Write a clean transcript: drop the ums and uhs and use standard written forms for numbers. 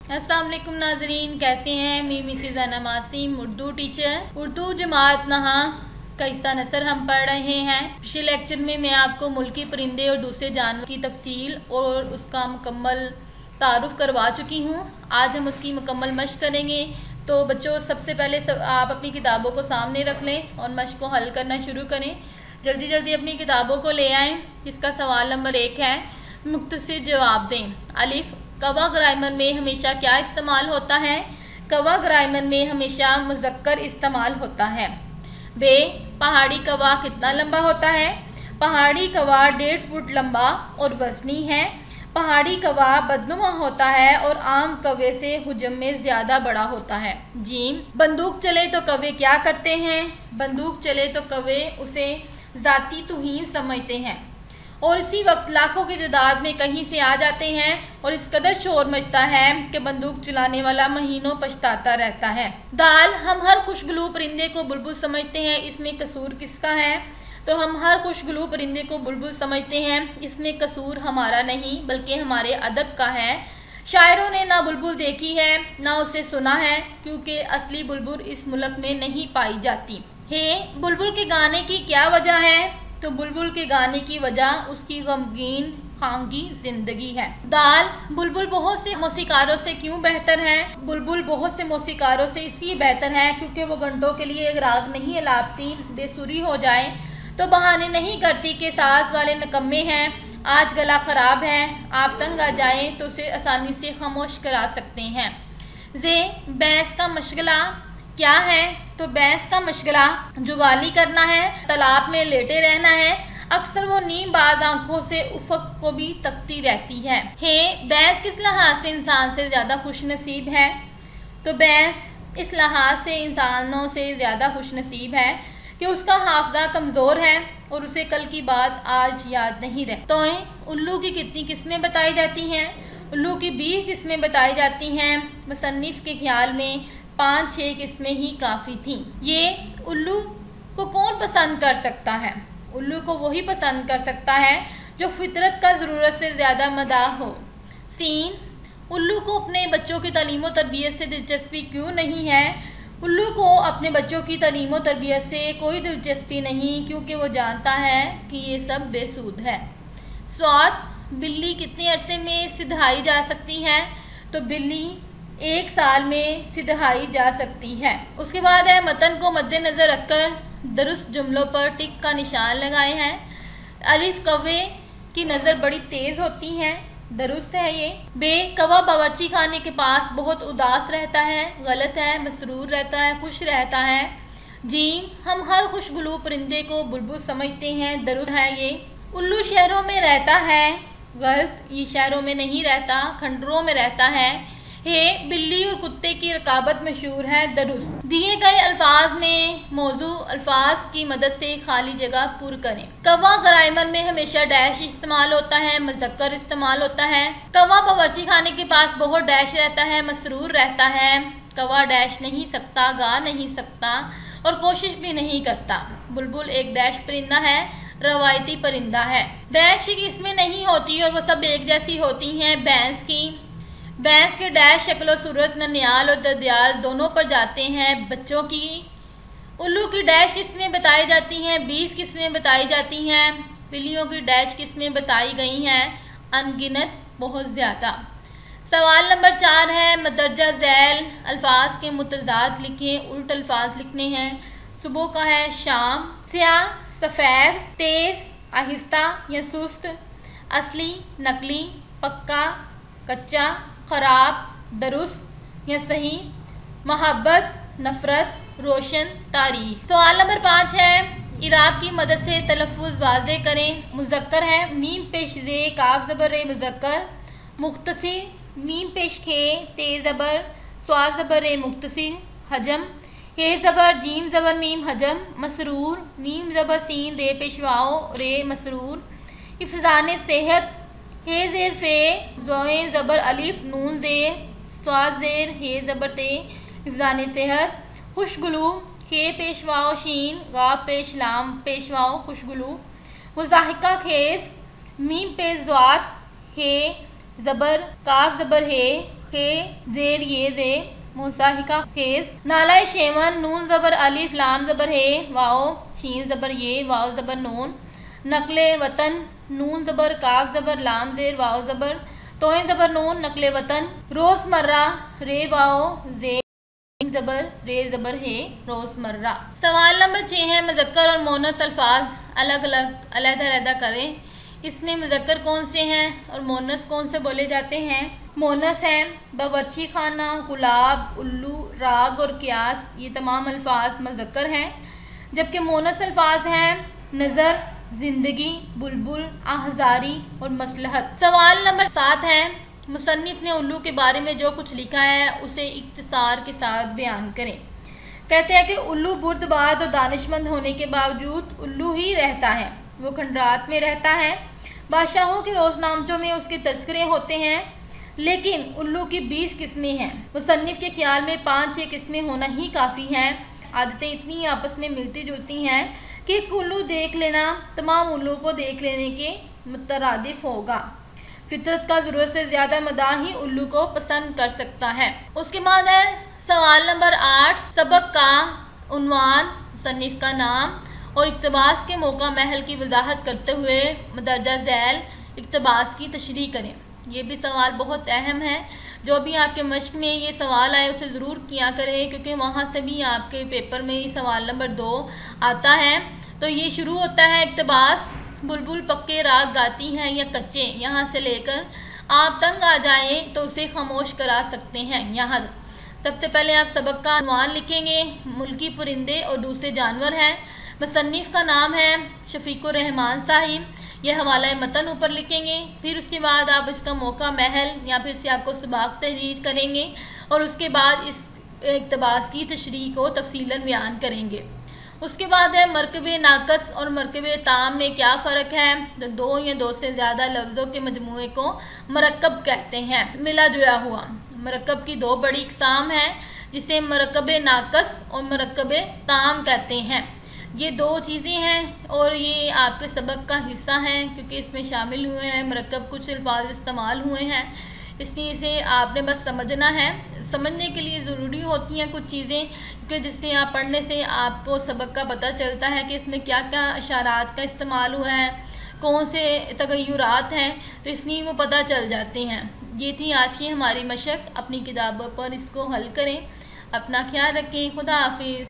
अस्सलाम वालेकुम नाजरीन, कैसे हैं? मैं मिसेज़ अना मासूम, उर्दू टीचर, उर्दू जमात नहा का हिस्सा नसर हम पढ़ रहे हैं। पिछले लेक्चर में मैं आपको मुल्की परिंदे और दूसरे जानवर की तफसील और उसका मुकम्मल तारुफ करवा चुकी हूँ। आज हम उसकी मुकम्मल मश्क करेंगे। तो बच्चों, सबसे पहले आप अपनी किताबों को सामने रख लें और मश्क को हल करना शुरू करें। जल्दी जल्दी अपनी किताबों को ले आएँ। इसका सवाल नंबर 1 है, मुख्तसर जवाब दें। अलिफ, कवा ग्रामर में हमेशा क्या इस्तेमाल होता है? कवा ग्रामर में हमेशा मुज़क्कर इस्तेमाल होता है। बे, पहाड़ी कवा कितना लंबा होता है? पहाड़ी कवा 1.5 फुट लंबा और वज़नी है। पहाड़ी कवा बदनुमा होता है और आम कौवे से हुजम में ज़्यादा बड़ा होता है। जीम, बंदूक चले तो कौवे क्या करते हैं? बंदूक चले तो कौवे उसे ज़ाती तौहीन समझते हैं और इसी वक्त लाखों की तादाद में कहीं से आ जाते हैं और इस कदर शोर मचता है कि बंदूक चलाने वाला महीनों पछताता रहता है। दाल, हम हर खुशगलू परिंदे को बुलबुल समझते हैं, इसमें कसूर किसका है? तो हम हर खुशगलू परिंदे को बुलबुल समझते हैं, इसमें कसूर हमारा नहीं बल्कि हमारे अदब का है। शायरों ने ना बुलबुल देखी है ना उसे सुना है, क्योंकि असली बुलबुल इस मुल्क में नहीं पाई जाती है। बुलबुल के गाने की क्या वजह है? तो बुलबुल के गाने की वजह उसकी गमगीन खांगी जिंदगी है। दाल, बुलबुल बहुत से मौसीकारों से क्यों बेहतर है? बुलबुल बहुत से मौसीकारों से इसलिए बेहतर है क्योंकि वो घंटों के लिए एक राग नहीं अलापती, बेसुरी हो जाए तो बहाने नहीं करती कि सास वाले निकम्मे हैं, आज गला ख़राब है, आप तंग आ जाएं तो उसे आसानी से खामोश करा सकते हैं। जे, भैंस का मशगला क्या है? तो भैंस का मशगला जुगाली करना है, तालाब में लेटे रहना है। अक्सर वो नीम बाज आंखों से उफक को भी तकती रहती है। भैंस किस लिहाज से इंसान से ज़्यादा खुश नसीब है? तो भैंस इस लिहाज से इंसानों से ज़्यादा खुश नसीब है कि उसका हाफजा कमज़ोर है और उसे कल की बात आज याद नहीं रहती। तो उल्लू की कितनी किस्में बताई जाती हैं? उल्लू की 20 किस्में बताई जाती हैं। मुसन्निफ के ख्याल में 5-6 किस्में ही काफ़ी थीं। ये उल्लू को कौन पसंद कर सकता है? उल्लू को वही पसंद कर सकता है जो फितरत का ज़रूरत से ज़्यादा मदाह हो। सीन, उल्लू को अपने बच्चों की तालीम व तरबियत से दिलचस्पी क्यों नहीं है? उल्लू को अपने बच्चों की तालीम व तरबियत से कोई दिलचस्पी नहीं, क्योंकि वो जानता है कि ये सब बेसूद है। स्वाद, बिल्ली कितने अरसे में सिधाई जा सकती है? तो बिल्ली 1 साल में सिधाई जा सकती है। उसके बाद है, मतन को मद्देनज़र रखकर दुरुस्त जुमलों पर टिक का निशान लगाए हैं। अलिफ, कौवे की नज़र बड़ी तेज़ होती है, दुरुस्त है ये। बे, कौवा बावर्ची खाने के पास बहुत उदास रहता है, गलत है, मसरूर रहता है, खुश रहता है। जी, हम हर खुशगलू परिंदे को बुलबुल समझते हैं, दुरुस्त है ये। उल्लू शहरों में रहता है, गलत, ये शहरों में नहीं रहता, खंडरों में रहता है। बिल्ली और कुत्ते की रकाबत मशहूर है, दुरुस्त। दिए गए अल्फाज में मौजू अल्फाज की मदद से खाली जगह पुर करें। कवा ग्रामर में हमेशा डैश इस्तेमाल होता है, मुज़क्कर इस्तेमाल होता है। कवा बावर्ची खाने के पास बहुत डैश रहता है, मसरूर रहता है। कवा डैश नहीं सकता, गा नहीं सकता और कोशिश भी नहीं करता। बुलबुल एक डैश परिंदा है, रवायती परिंदा है। डैश की किस्में नहीं होती और वो सब एक जैसी होती हैं। भैंस के डैश शक्ल और सूरत ननियाल और ददियाल दोनों पर जाते हैं बच्चों की। उल्लू की डैश किस्में बताई जाती हैं, 20 किस्में बताई जाती हैं। बिल्लियों की डैश किस्में बताई गई हैं, अनगिनत, बहुत ज़्यादा। सवाल नंबर 4 है, मदरजा झैल अल्फाज के मुतज़ाद लिखें। उल्ट अल्फाज लिखने हैं। सुबह का है शाम। स्याह, सफ़ेद, तेज़, आहिस्ता या सुस्त। असली, नकली, पक्का, कच्चा, ख़राब, दुरुस्त या सही। मोहब्बत, नफ़रत, रोशन, तारीख। सवाल नंबर 5 है, इराब की मदद से तलफ़्फ़ुज़ वाज़े करें। मुज़क्कर है, मीम पेश ज़े, काफ ज़बर रे, मुज़क्कर। मुख्तसिर, मीम पेश खे, ते ज़बर, स्वाद ज़बर रे, मुख्तसिर। हजम, हे ज़बर, जीम ज़बर, मीम, हजम। मसरूर, मीम ज़बर, सीन, रे पेश वाओ, रे, मसरूर। हिफ़्ज़ान सेहत, हे ज़ेर फे, ज़ोए ज़बर अलिफ, नून ज़ेर, स्वाद ज़ेर, हे ज़बर ते, हिफ़्ज़ान सेहत। खुशगलू, हे पेशवाओ शीन, गाफ पेश लाम पेशवाओ, खुशगलू। मुज़ाहिका खेस, मीम पेश ज़्वात, हे, ज़बर काफ ज़बर है खे ज़ेर ये ज़े मुसाहिका खेस नाला शेवन नून ज़बर अलिफ लाम ज़बर है वाओ शीन ज़बर ये वाओ ज़बर नून नकले वतन नून ज़बर काफ ज़बर लाम ज़ेर वाओ ज़बर तोइन ज़बर नून नकले वतन रोज़मर्रा रे वाओ ज़े ज़बर रे ज़बर है रोज़मर्रा। सवाल नंबर 6 है मुज़क्कर और मोनस अल्फाज अलग अलग अलग करें। इसमें मुज़क्कर कौन से हैं और मोनस कौन से बोले जाते हैं। मोनस हैं बावर्ची खाना, गुलाब, उल्लू, राग और क्यास, ये तमाम अल्फाज मुज़क्कर हैं। जबकि मोनस अल्फाज हैं नज़र, ज़िंदगी, बुलबुल, आहजारी और मसलहत। सवाल नंबर 7 है मुसन्निफ ने उल्लू के बारे में जो कुछ लिखा है उसे इख्तिसार के साथ बयान करें। कहते हैं कि उल्लू बुर्दबाज और दानिशमंद होने के बावजूद उल्लू ही रहता है, वो खंडरात में रहता है। बादशाहों के रोज़नामचों में उसके तस्करे होते हैं, लेकिन उल्लू की 20 किस्में हैं। मुसन्निफ के ख्याल में 5-6 किस्में होना ही काफ़ी हैं। आदतें इतनी आपस में मिलती जुलती हैं कि उल्लू देख लेना तमाम उल्लू को देख लेने के मुतरादिफ होगा। फितरत का ज़रूरत से ज़्यादा मदाह ही उल्लू को पसंद कर सकता है। उसके बाद है सवाल नंबर 8 सबक का उन्वान, मुसन्निफ का नाम और इक़्तिबास के मौका महल की वजाहत करते हुए मदरजा झैल इक़्तिबास की तशरीह करें। ये भी सवाल बहुत अहम है। जो भी आपके मश्क में ये सवाल आए उसे ज़रूर किया करें, क्योंकि वहाँ से भी आपके पेपर में ये सवाल नंबर 2 आता है। तो ये शुरू होता है इक़्तिबास, बुलबुल पक्के राग गाती हैं या कच्चे, यहाँ से लेकर आप तंग आ जाएं तो उसे खामोश करा सकते हैं। यहाँ सबसे पहले आप सबक का उन्वान लिखेंगे, मुल्की परिंदे और दूसरे जानवर हैं। मुसन्निफ का नाम है शफीकुर रहमान साहिब, यह हवाला मतन ऊपर लिखेंगे। फिर उसके बाद आप इसका मौका महल या फिर से आपको सबाक तहरीर करेंगे और उसके बाद इस इक़्तिबास की तशरीह को तफसीलन बयान करेंगे। उसके बाद है मरकबे नाकस और मरकबे ताम में क्या फ़र्क है। तो 2 या 2 से ज़्यादा लफ्ज़ों के मजमूए को मरकब कहते हैं, मिला जुला हुआ। मरकब की 2 बड़ी इक़साम हैं, जिसे मरकबे नाकस और मरकबे ताम कहते हैं। ये 2 चीज़ें हैं और ये आपके सबक का हिस्सा हैं, क्योंकि इसमें शामिल हुए हैं मरकब, कुछ अल्फाज इस्तेमाल हुए हैं, इसलिए इसे आपने बस समझना है। समझने के लिए ज़रूरी होती हैं कुछ चीज़ें, क्योंकि जिससे आप पढ़ने से आपको सबक का पता चलता है कि इसमें क्या क्या इशारात का इस्तेमाल हुआ है, कौन से तगय्युरात हैं, तो इसलिए वो पता चल जाते हैं। ये थी आज की हमारी मशक। अपनी किताबों पर इसको हल करें। अपना ख्याल रखें। खुदा हाफिज़।